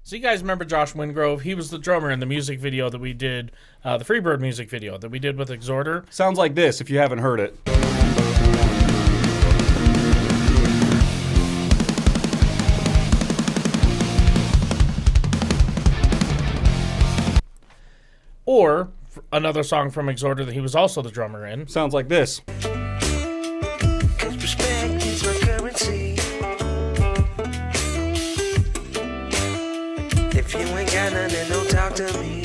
So you guys remember Josh Wingrove? He was the drummer in the music video that we did, the Freebird music video that we did with Exhorter. Sounds like this if you haven't heard it. Or another song from Exhorter that he was also the drummer in. Sounds like this. If you ain't got nothing, don't talk to me.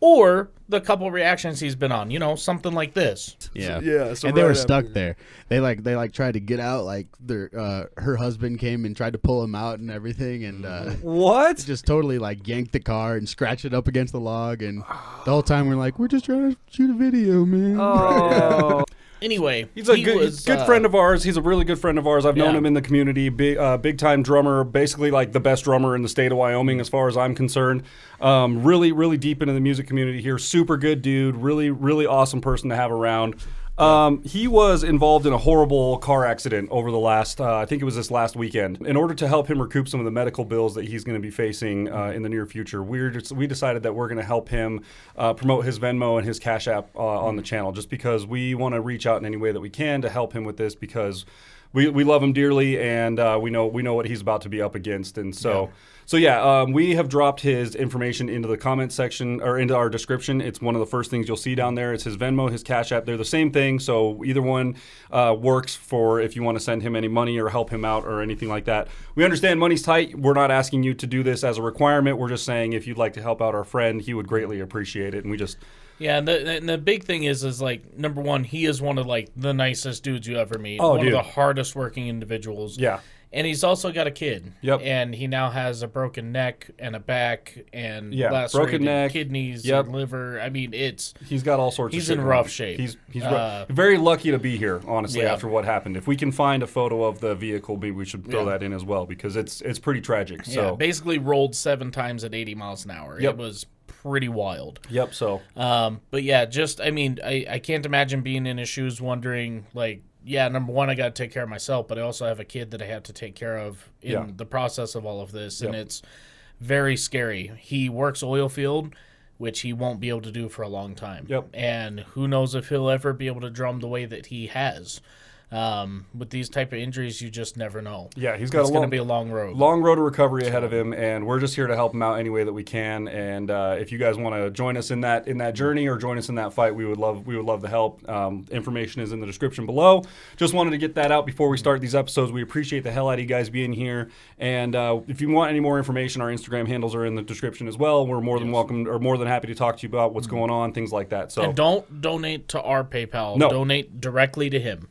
Or the couple reactions he's been on, something like this. Yeah. So and they were stuck there. They tried to get out, like her husband came and tried to pull him out and everything, and what? Just totally like yanked the car and scratched it up against the log, and the whole time we're like, we're just trying to shoot a video, man. Oh. Anyway, he's a good friend of ours. He's a really good friend of ours. I've known him in the community. Big time drummer, basically like the best drummer in the state of Wyoming as far as I'm concerned. Really, really deep into the music community here. Super good dude. Really, really awesome person to have around. He was involved in a horrible car accident over the last, I think it was this last weekend. In order to help him recoup some of the medical bills that he's going to be facing in the near future, we decided that we're going to help him promote his Venmo and his Cashapp on the channel, just because we want to reach out in any way that we can to help him with this, because we love him dearly, and we know what he's about to be up against. And so we have dropped his information into the comment section, or into our description. It's one of the first things you'll see down there. It's his Venmo, his Cash App. They're the same thing, so either one works for if you want to send him any money or help him out or anything like that. We understand money's tight. We're not asking you to do this as a requirement. We're just saying if you'd like to help out our friend, he would greatly appreciate it. And we just... Yeah, and the big thing is like, number one, he is one of like the nicest dudes you ever meet. Oh, one dude. of the hardest working individuals. Yeah. And he's also got a kid. Yep. And he now has a broken neck and a back and broken neck, kidneys and liver. I mean, he's got all sorts of shit. He's in rough shape. He's very lucky to be here, honestly, after what happened. If we can find a photo of the vehicle, maybe we should throw that in as well, because it's pretty tragic. So basically rolled 7 times at 80 miles an hour. Yep. It was pretty wild. Yep. So but yeah, I can't imagine being in his shoes wondering, like, number one, I got to take care of myself, but I also have a kid that I have to take care of in the process of all of this, and it's very scary. He works oil field, which he won't be able to do for a long time. Yep. And who knows if he'll ever be able to drum the way that he has. With these type of injuries, you just never know. Yeah, it's going to be a long road. Long road to recovery ahead of him, and we're just here to help him out any way that we can. And if you guys want to join us in that journey or join us in that fight, we would love the help. Information is in the description below. Just wanted to get that out before we start these episodes. We appreciate the hell out of you guys being here. And if you want any more information, our Instagram handles are in the description as well. We're more than welcome, or more than happy to talk to you about what's going on, things like that. So, and don't donate to our PayPal. No. Donate directly to him.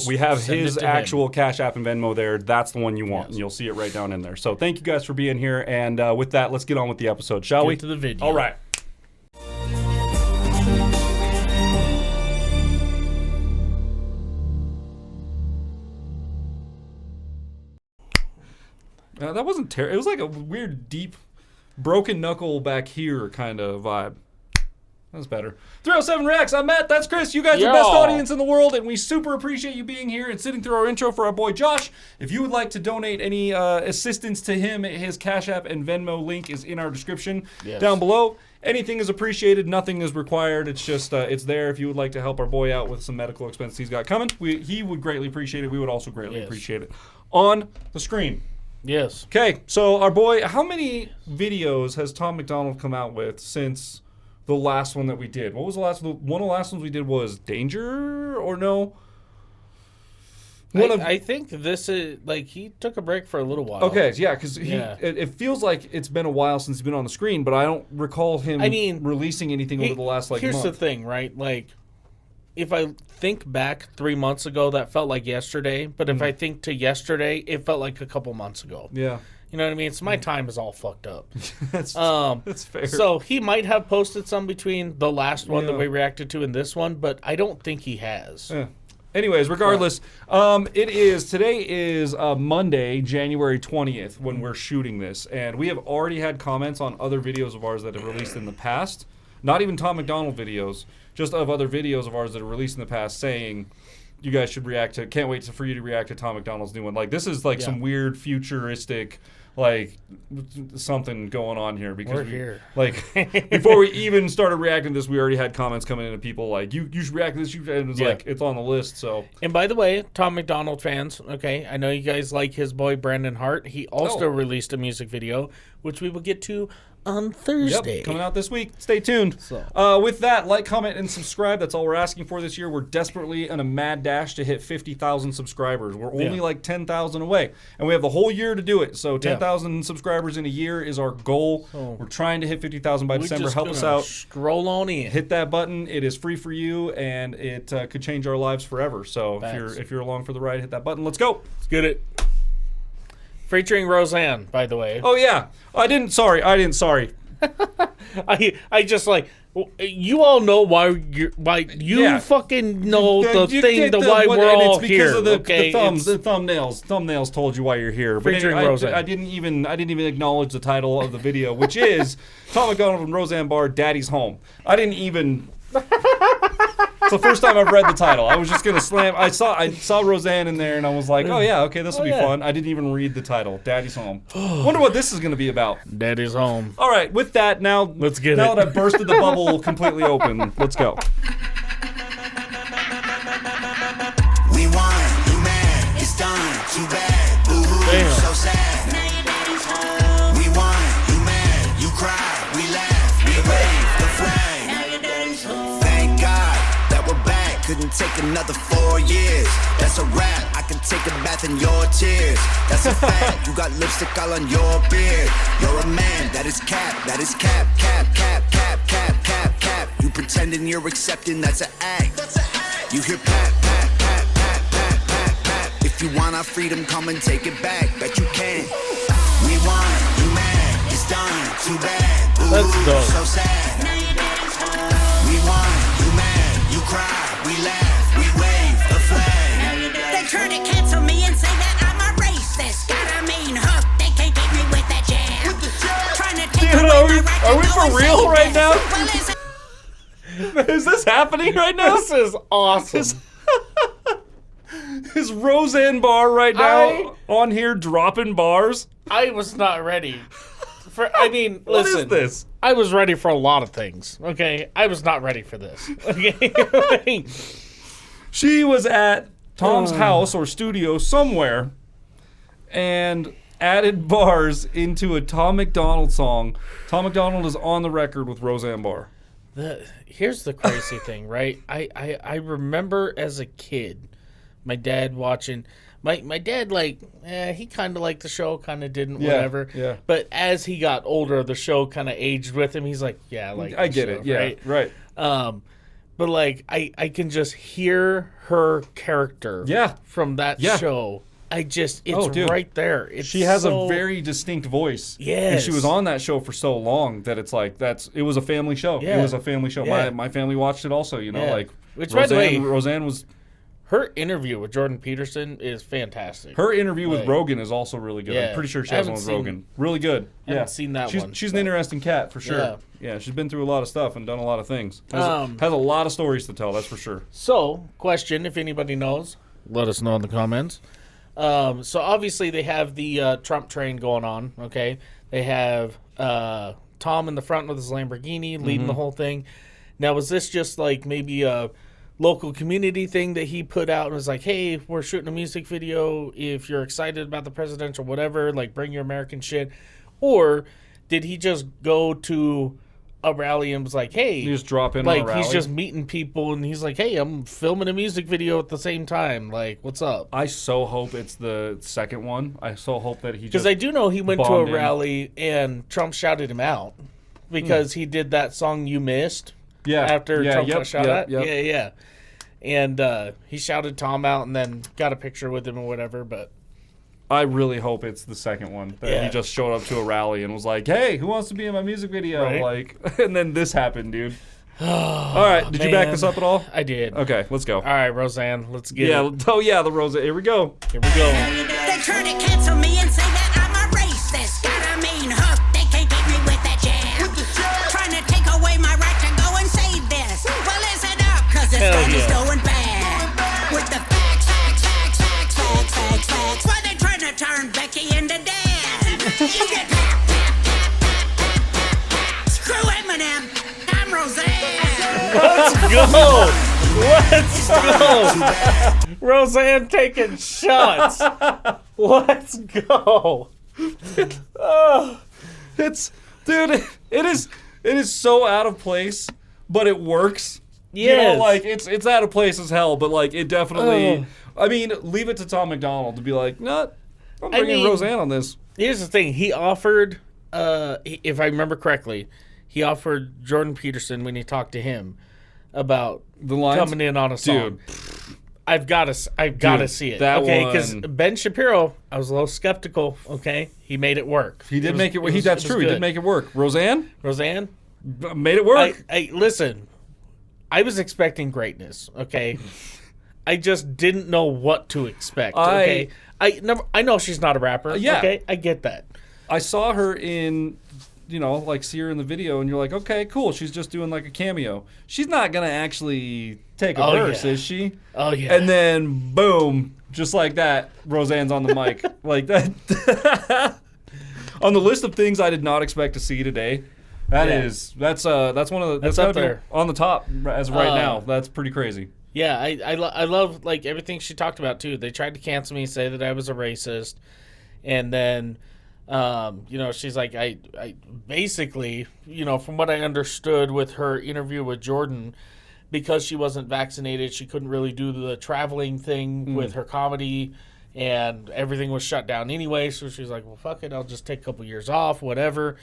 We have his actual Cash App and Venmo there. That's the one you want, and you'll see it right down in there. So thank you guys for being here, and with that, let's get on with the episode, shall we? Get to the video. All right. That wasn't terrible. It was like a weird, deep, broken knuckle back here kind of vibe. That's better. 307 Reacts, I'm Matt, that's Chris. You guys are the best audience in the world, and we super appreciate you being here and sitting through our intro for our boy Josh. If you would like to donate any assistance to him, his Cash App and Venmo link is in our description down below. Anything is appreciated, nothing is required. It's just, it's there if you would like to help our boy out with some medical expenses he's got coming. He would greatly appreciate it. We would also greatly appreciate it. On the screen. Yes. Okay, so our boy, how many videos has Tom MacDonald come out with since the last one that we did? What was the last one? One of the last ones we did was Danger, or no? I think this is, like, he took a break for a little while. Okay, yeah, because it feels like it's been a while since he's been on the screen, but I don't recall him releasing anything over the last, like, here's month. the thing, right? Like, if I think back 3 months ago, that felt like yesterday. But if I think to yesterday, it felt like a couple months ago. Yeah. You know what I mean? So my time is all fucked up. That's fair. So he might have posted some between the last one that we reacted to and this one, but I don't think he has. Yeah. Anyways, regardless, today is Monday, January 20th, when we're shooting this. And we have already had comments on other videos of ours that have released in the past. Not even Tom MacDonald videos, just of other videos of ours that are released in the past saying, you guys should react to, can't wait for you to react to Tom MacDonald's new one. Like, this is like some weird futuristic, like something going on here because We're here. Like before we even started reacting to this, we already had comments coming in of people like you should react to this. And it was like it's on the list. So and by the way, Tom MacDonald fans, okay, I know you guys like his boy Brandon Hart. He also released a music video, which we will get to on Thursday. Yep, coming out this week. Stay tuned. So. With that, like, comment, and subscribe. That's all we're asking for this year. We're desperately on a mad dash to hit 50,000 subscribers. We're only like 10,000 away, and we have the whole year to do it. So 10,000 subscribers in a year is our goal. We're trying to hit 50,000 by December. Help us out. Scroll on in. Hit that button. It is free for you, and it could change our lives forever. So if you're along for the ride, hit that button. Let's go. Let's get it. Featuring Roseanne, by the way. Oh yeah, I didn't. Sorry. I just like you all know why you fucking know the thing why we're all here. It's because of the thumbnails. Thumbnails told you why you're here. But Featuring Roseanne. I didn't even acknowledge the title of the video, which is Tom MacDonald and Roseanne Barr, Daddy's Home. I didn't even. It's the first time I've read the title. I was just gonna slam. I saw Roseanne in there, and I was like, "Oh yeah, okay, this will be fun." I didn't even read the title. Daddy's Home. Wonder what this is gonna be about. Daddy's Home. All right, with that, now let's get Now that I've bursted the bubble completely open, let's go. We won. You mad? It's done. Too bad. Boo-hoo. So sad. Now your daddy's home. We won. You mad? You cry. We laugh. We wave the flag. Now your daddy's home. Thank God that we're back. Couldn't take another 4 years. That's a wrap. I can take a bath in your tears. That's a fact. You got lipstick all on your beard. You're a man. That is cap. That is cap. Cap. Cap. Cap. Cap. Cap. Cap. You pretending you're accepting. That's an act. You hear pat. Pat. Pat. Pat. Pat. Pat. Pat. If you want our freedom, come and take it back. Bet you can. We won. You mad? It's done. Too bad. Ooh, that's dope. So sad. Now your daddy's home. We won. You mad? You cry. We laugh. We wave the flag. They try to cancel me and say that I'm a racist. Got a mean hook. They can't get me with that jam. Trying to take Dude, away my right are we to go for and real say right this. now? Well, Is this happening right now? This is awesome. Is Roseanne Barr right now on here dropping bars? I was not ready. Listen. What is this? I was ready for a lot of things. Okay, I was not ready for this. Okay. She was at Tom's house or studio somewhere and added bars into a Tom MacDonald song. Tom MacDonald is on the record with Roseanne Barr. Here's the crazy thing, right? I remember as a kid, my dad watching. My dad, he kind of liked the show, kind of didn't, whatever. Yeah. But as he got older, the show kind of aged with him. He's like, yeah, I get it. Yeah, right. But I can just hear her character. From that show. It's right there. She has a very distinct voice. Yes. And she was on that show for so long that it's like it was a family show. Yeah. It was a family show. Yeah. My family watched it also, Which, by the way, Roseanne was. Her interview with Jordan Peterson is fantastic. Her interview with Rogan is also really good. I'm pretty sure she has one with Rogan. Really good. I haven't seen that one. She's an interesting cat for sure. Yeah, she's been through a lot of stuff and done a lot of things. Has a lot of stories to tell, that's for sure. So, question, if anybody knows, let us know in the comments. So obviously they have the Trump train going on, okay? They have Tom in the front with his Lamborghini leading the whole thing. Now, was this just maybe a local community thing that he put out and was like, hey, we're shooting a music video. If you're excited about the presidential whatever, bring your American shit? Or did he just go to a rally and was like, hey, you just drop in on a rally? He's just meeting people and he's like, hey, I'm filming a music video at the same time. What's up? I so hope it's the second one. I so hope that he just because I do know he went to a rally and Trump shouted him out because he did that song You Missed. After Trump got shot at. Yeah. And he shouted Tom out and then got a picture with him or whatever, but I really hope it's the second one. That he just showed up to a rally and was like, hey, who wants to be in my music video? Right? And then this happened, dude. All right, did you back this up at all? I did. Okay, let's go. All right, Roseanne, let's get it. Oh, yeah, the Roseanne. Here we go. They try to cancel me and say that I'm a racist. Got a mean hook. They can't get me with that jam. Trying to take away my right to go and say this. Well, listen up, because this thing is going bad. With the facts. Why they trying to turn Becky into Dan? You get pap, pap, pap, pap, pap, pap, pap. Screw Eminem. I'm Roseanne. Let's go. Roseanne taking shots. Let's go. Dude, it is so out of place, but it works. Yes. You know, like it's out of place as hell, but like it definitely. I mean, leave it to Tom MacDonald to be like, no, I'm bringing Roseanne on this. Here's the thing: he offered, if I remember correctly, he offered Jordan Peterson when he talked to him about the lines? coming in on a song. Dude. I've got to see it. That Okay, because one- Ben Shapiro, I was a little skeptical. Okay, he made it work. He did make it work. That's true. He did make it work. Roseanne made it work. I listen. I was expecting greatness. Okay, I just didn't know what to expect. Okay, I know she's not a rapper. Yeah. Okay, I get that. I saw her in, like see her in the video, and you're like, okay, cool. She's just doing like a cameo. She's not gonna actually take a verse, is she? Oh yeah. And then boom, just like that, Roseanne's on the mic like that. On the list of things I did not expect to see today, that's one of the That's up there on the top as of right now. That's pretty crazy. Yeah, I love like everything she talked about too. They tried to cancel me, say that I was a racist, and then she's like, I basically, from what I understood with her interview with Jordan, because she wasn't vaccinated, she couldn't really do the traveling thing with her comedy, and everything was shut down anyway. So she's like, well, fuck it, I'll just take a couple years off, whatever.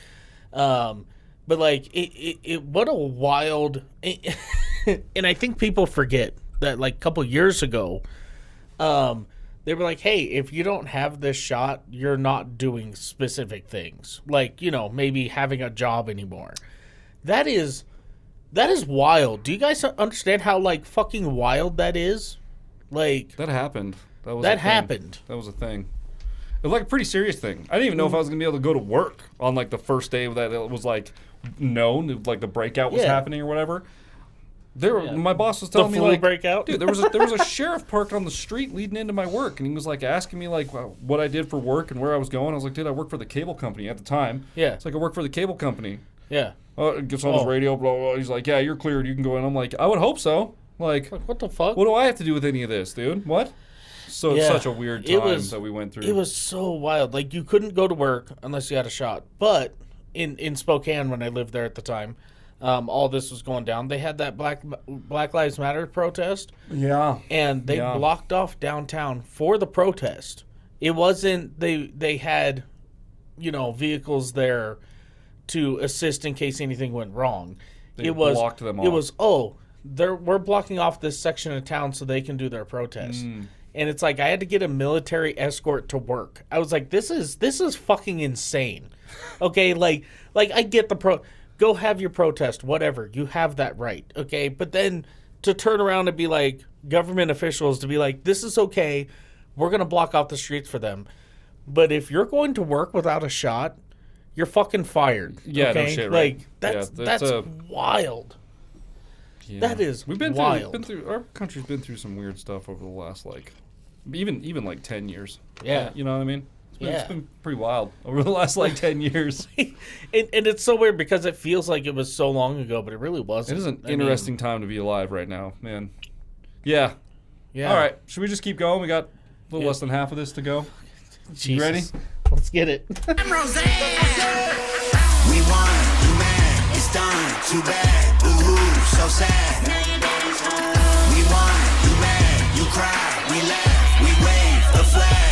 But like, it what a wild, and I think people forget that like a couple years ago, they were like, hey, if you don't have this shot, you're not doing specific things. Like, maybe having a job anymore. That is wild. Do you guys understand how, like, fucking wild that is? Like... That happened. That happened. That was a thing. It was, like, a pretty serious thing. I didn't even know if I was going to be able to go to work on, like, the first day that it was, like, known. Like, the breakout was happening or whatever. My boss was telling me, like, breakout? Dude, there was a sheriff parked on the street leading into my work, and he was like asking me like what I did for work and where I was going. I was like, dude, I work for the cable company at the time. Yeah. It's like, I work for the cable company. Yeah. It gets on his radio, blah, blah, blah. He's like, yeah, you're cleared. You can go in. I'm like, I would hope so. Like, what the fuck? What do I have to do with any of this, dude? What? So it's such a weird time that we went through. It was so wild. Like, you couldn't go to work unless you had a shot. But in Spokane, when I lived there at the time, all this was going down. They had that Black Lives Matter protest. Yeah. And they blocked off downtown for the protest. It wasn't they had, vehicles there to assist in case anything went wrong. They blocked them off. It was, we're blocking off this section of town so they can do their protest. And it's like I had to get a military escort to work. I was like, this is fucking insane. Okay, like I get the go have your protest, whatever. You have that right, okay? But then to turn around and be like, government officials to be like, this is okay. We're going to block off the streets for them. But if you're going to work without a shot, you're fucking fired. Yeah, okay? no shit, right? Like, that's wild. Yeah. That is wild. Our country's been through some weird stuff over the last, like, even like 10 years. Yeah. You know what I mean? It's been pretty wild over the last, like, 10 years. and it's so weird because it feels like it was so long ago, but it really wasn't. It is an interesting time to be alive right now, man. Yeah. Yeah. All right. Should we just keep going? We got a little less than half of this to go. Jesus. You ready? Let's get it. I'm Roseanne. We won, you mad, it's done, too bad, boo-hoo, so sad. We won, you mad, you cry, we laugh, we wave the flag.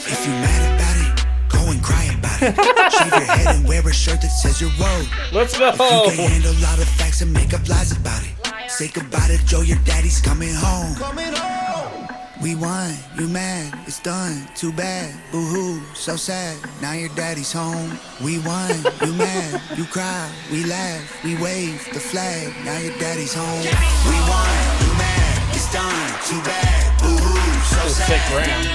If you mad about it, go and cry about it. Shave your head and wear a shirt that says you're woke. Let's go. If you can't handle a lot of facts and make up lies about it, say goodbye to Joe, your daddy's coming home. We won, you mad, it's done, too bad, boo-hoo, so sad, now your daddy's home. We won, you mad, you cry, we laugh, we wave the flag, now your daddy's home. We won, you mad, it's done, too bad, boo-hoo, so sad. Sick round.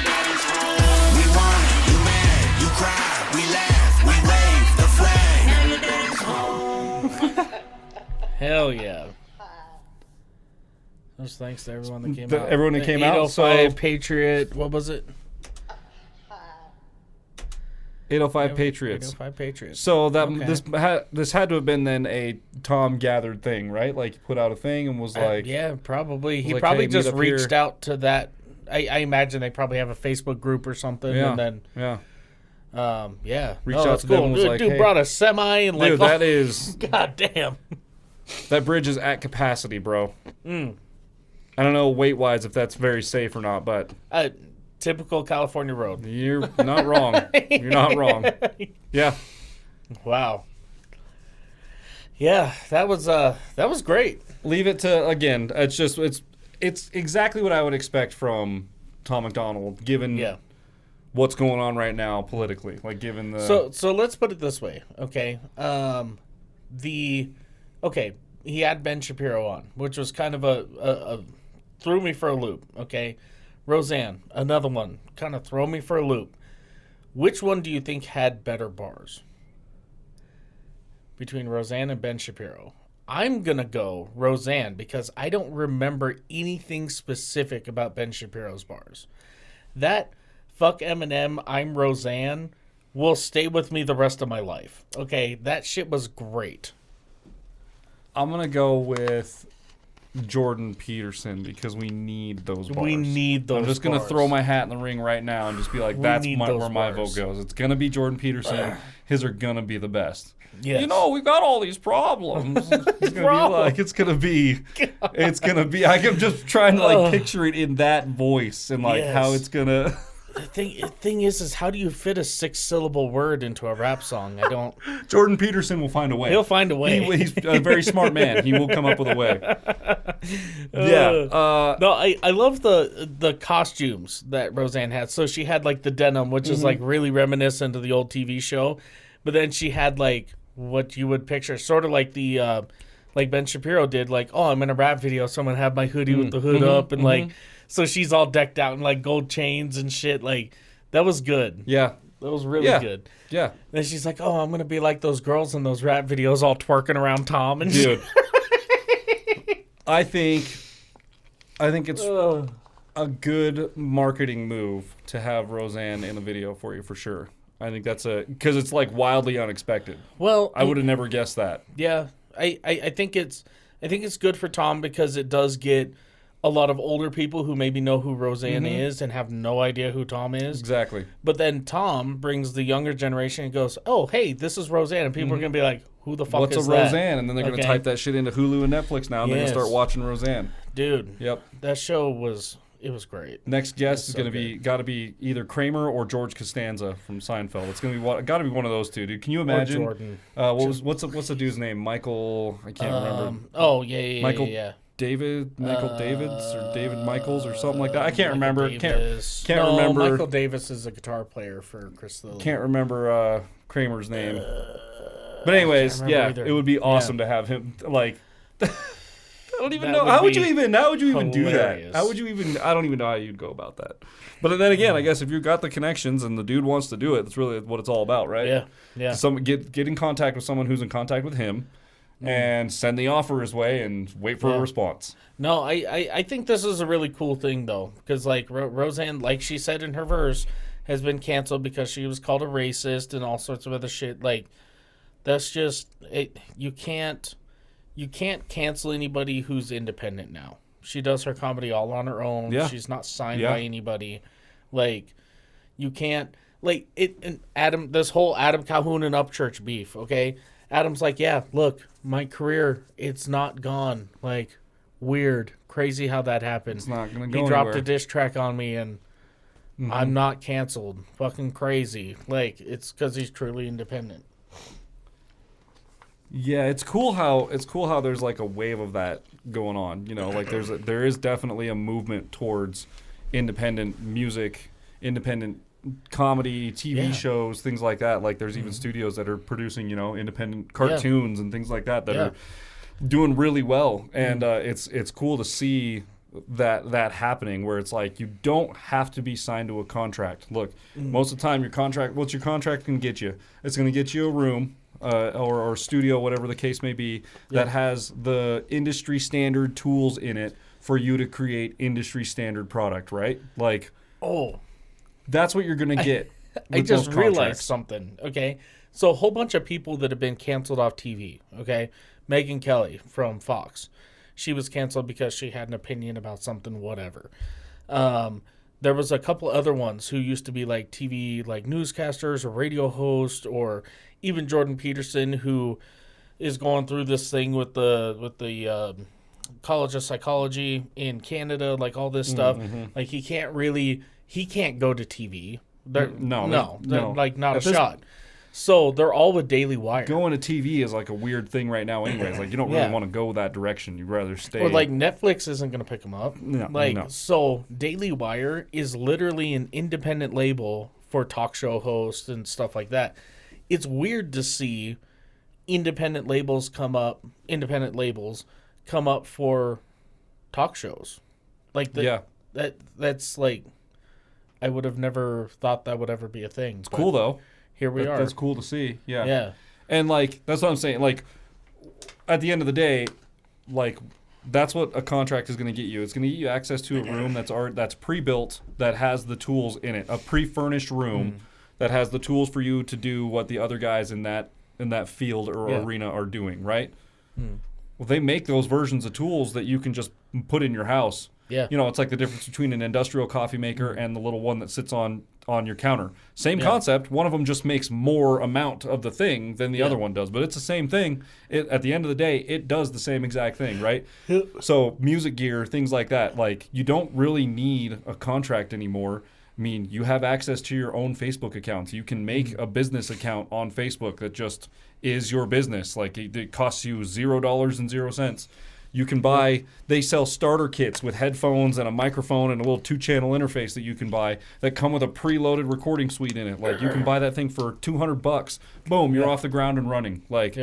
We won, you mad, you cry, we laugh, we wave the flag, now your daddy's home. Hell yeah. Those thanks to everyone that came out. Everyone that came out. 805 Patriot. What was it? 805 Patriots. 805 Patriots. So that this had to have been then a Tom gathered thing, right? Like he put out a thing and was like, yeah, probably. He like, probably hey, meet just up reached here. out to that. I imagine they probably have a Facebook group or something, yeah, and then yeah. reached out to them and was like, dude hey, brought a semi and like, dude, that is god damn. That bridge is at capacity, bro. I don't know weight wise if that's very safe or not, but Typical California road. you're not wrong. You're not wrong. Yeah. Wow. Yeah, that was great. Leave it to again. It's exactly what I would expect from Tom MacDonald, given what's going on right now politically. Like given the So let's put it this way, okay? He had Ben Shapiro on, which was kind of a threw me for a loop, okay? Roseanne, another one, kind of throw me for a loop. Which one do you think had better bars between Roseanne and Ben Shapiro? I'm going to go Roseanne because I don't remember anything specific about Ben Shapiro's bars. That fuck Eminem, I'm Roseanne will stay with me the rest of my life. Okay, that shit was great. I'm gonna go with Jordan Peterson because we need those bars. We need those. I'm just gonna throw my hat in the ring right now and just be like, that's where my vote goes. It's gonna be Jordan Peterson. His are gonna be the best. Yes. You know, we've got all these problems. It's gonna be. I am just trying to like picture it in that voice and like how it's gonna. The thing is how do you fit a 6-syllable word into a rap song? I don't. Jordan Peterson will find a way. He'll find a way. He's a very smart man. He will come up with a way. Yeah. No, I love the costumes that Roseanne had. So she had like the denim, which is like really reminiscent of the old TV show, but then she had like what you would picture, sort of like the like Ben Shapiro did. Like, oh, I'm in a rap video, so I'm gonna have my hoodie with the hood up and like. So she's all decked out in like gold chains and shit. Like that was good. Yeah. That was really good. Yeah. Then she's like, "Oh, I'm gonna be like those girls in those rap videos, all twerking around Tom and dude." I think it's a good marketing move to have Roseanne in a video for you for sure. I think that's because it's like wildly unexpected. Well, I would have never guessed that. Yeah, I think it's good for Tom because it does get a lot of older people who maybe know who Roseanne is and have no idea who Tom is. Exactly. But then Tom brings the younger generation and goes, "Oh, hey, this is Roseanne," and people are gonna be like, "Who the fuck What's is a that?" Roseanne? And then they're gonna type that shit into Hulu and Netflix now, and they're gonna start watching Roseanne. Dude. Yep. That show was great. Next guest is gonna be got to be either Kramer or George Costanza from Seinfeld. It's gonna be got to be one of those two, dude. Can you imagine? Or Jordan. What's the dude's name? Michael. I can't remember. Oh yeah. Michael. Yeah. Michael Davids or David Michaels or something like that. I can't remember. Davis. Can't remember. Michael Davis is a guitar player for Chris Lilly. Can't remember Kramer's name. But anyways, either. It would be awesome to have him like. I don't even know. How would you even do that? How would you even? I don't even know how you'd go about that. But then again, I guess if you've got the connections and the dude wants to do it, that's really what it's all about, right? Yeah. Get in contact with someone who's in contact with him. And send the offer his way and wait for a response. No, I think this is a really cool thing, though. Because, like, Roseanne, like she said in her verse, has been canceled because she was called a racist and all sorts of other shit. Like, that's just... You can't cancel anybody who's independent now. She does her comedy all on her own. Yeah. She's not signed by anybody. Like, you can't... Like, this whole Adam Calhoun and Upchurch beef, okay? Adam's like, yeah, look, my career, it's not gone. Like, weird. Crazy how that happened. It's not going to go He dropped anywhere. a diss track on me, and I'm not canceled. Fucking crazy. Like, it's because he's truly independent. Yeah, it's cool how there's like a wave of that going on. You know, like there is definitely a movement towards independent music, independent comedy, TV shows, things like that. Like there's even studios that are producing, independent cartoons and things like that are doing really well. And it's cool to see that happening where it's like you don't have to be signed to a contract. Look, most of the time what's your contract can get you? It's going to get you a room or studio, whatever the case may be, that has the industry standard tools in it for you to create industry standard product, right? Like, oh, that's what you're going to get. I just realized something. Okay, so a whole bunch of people that have been canceled off TV. Okay, Megyn Kelly from Fox, she was canceled because she had an opinion about something, whatever. There was a couple other ones who used to be like TV, like newscasters or radio hosts, or even Jordan Peterson, who is going through this thing with the College of Psychology in Canada, like all this stuff. Like he can't go to TV. No, like not a shot. So they're all with Daily Wire. Going to TV is like a weird thing right now anyways. Like you don't really want to go that direction. You'd rather stay. Or like Netflix isn't going to pick them up. No. So Daily Wire is literally an independent label for talk show hosts and stuff like that. It's weird to see independent labels come up for talk shows. Like that's like I would have never thought that would ever be a thing. It's cool though. Here we are. That's cool to see. Yeah. Yeah. And like that's what I'm saying. Like at the end of the day, like that's what a contract is going to get you. It's going to get you access to a room that's pre-built, that has the tools in it, a pre-furnished room that has the tools for you to do what the other guys in that field or arena are doing, right? Well, they make those versions of tools that you can just put in your house. Yeah. You know, it's like the difference between an industrial coffee maker and the little one that sits on your counter. Same concept. One of them just makes more amount of the thing than the other one does, but it's the same thing. At the end of the day, it does the same exact thing, right? So music gear, things like that, like you don't really need a contract anymore. I mean, you have access to your own Facebook accounts. You can make a business account on Facebook that just is your business. Like it costs you $0.00. You can buy, they sell starter kits with headphones and a microphone and a little 2-channel interface that you can buy that come with a preloaded recording suite in it. Like you can buy that thing for $200. Boom, you're off the ground and running. Like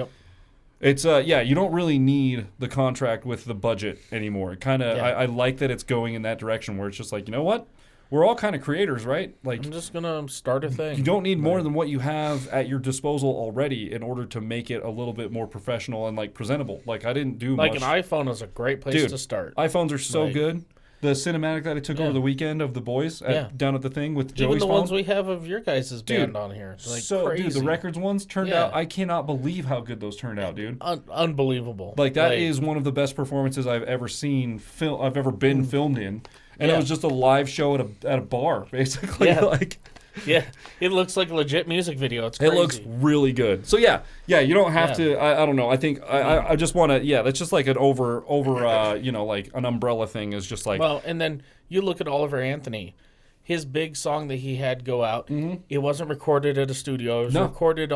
it's you don't really need the contract with the budget anymore. It kind of I like that it's going in that direction where it's just like, you know what? We're all kind of creators, right? Like I'm just gonna start a thing. You don't need more than what you have at your disposal already in order to make it a little bit more professional and like presentable. Like I didn't do like much. An iPhone is a great place to start. iPhones are so good. The cinematic that I took over the weekend of the boys down at the thing with Joey's Even the phone. ones we have of your guys' band on here. Like crazy. The records ones turned out. I cannot believe how good those turned out, dude. Unbelievable. Like that is one of the best performances I've ever seen. I've ever been filmed in. And it was just a live show at a bar, basically. It looks like a legit music video. It's crazy. It looks really good. So you don't have to. I don't know. I think I just want to. Yeah, that's just like an over like an umbrella thing is just like. Well, and then you look at Oliver Anthony. His big song that he had go out, it wasn't recorded at a studio. It was recorded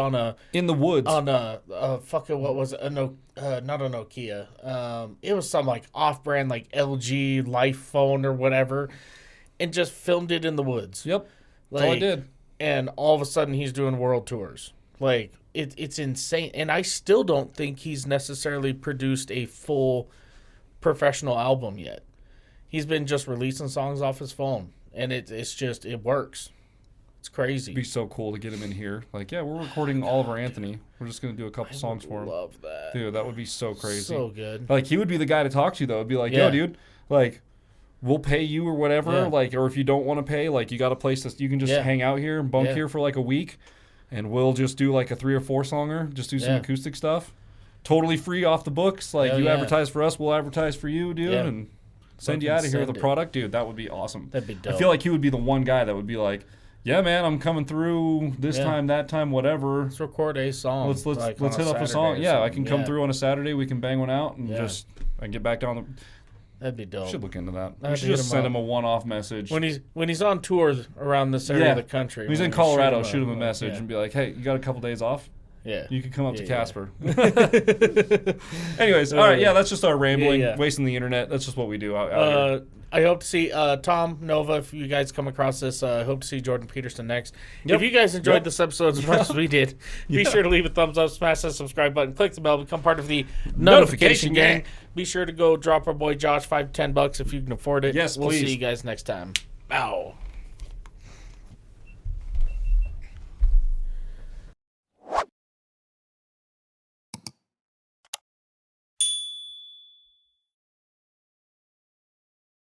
in the woods. On what was it? Not a Nokia. It was some like off-brand like LG Life phone or whatever, and just filmed it in the woods. Yep, that's all I did. And all of a sudden he's doing world tours. Like it's insane. And I still don't think he's necessarily produced a full professional album yet. He's been just releasing songs off his phone. And it works. It's crazy. It'd be so cool to get him in here. Like, we're recording Oliver Anthony. We're just going to do a couple songs for him. I love that. Dude, that would be so crazy. So good. Like, he would be the guy to talk to, though. It'd be like, yo, dude, like, we'll pay you or whatever. Like, or if you don't want to pay, like, you got a place that you can just hang out here and bunk here for like a week. And we'll just do like a 3 or 4 songer. Just do some acoustic stuff. Totally free off the books. Like, you advertise for us, we'll advertise for you, dude. Yeah. And send you out of here with a product, dude. That would be awesome. That'd be dope. I feel like he would be the one guy that would be like, yeah, man, I'm coming through this time, that time, whatever. Let's record a song. Let's hit up a song. Yeah, I can come through on a Saturday. We can bang one out and just get back down the. That'd be dope. Should look into that. We should just send him a one-off message. When he's on tour around this area of the country. When he's in Colorado, shoot him a message and be like, hey, you got a couple days off? Yeah. You could come up to Casper. Anyways, all right, that's just our rambling, wasting the internet. That's just what we do out here. I hope to see Tom, Nova, if you guys come across this, I hope to see Jordan Peterson next. If you guys enjoyed this episode as much as we did, be sure to leave a thumbs up, smash that subscribe button, click the bell, become part of the notification gang. Be sure to go drop our boy Josh $5 to $10 if you can afford it. Yes, we'll please. see you guys next time. Bow.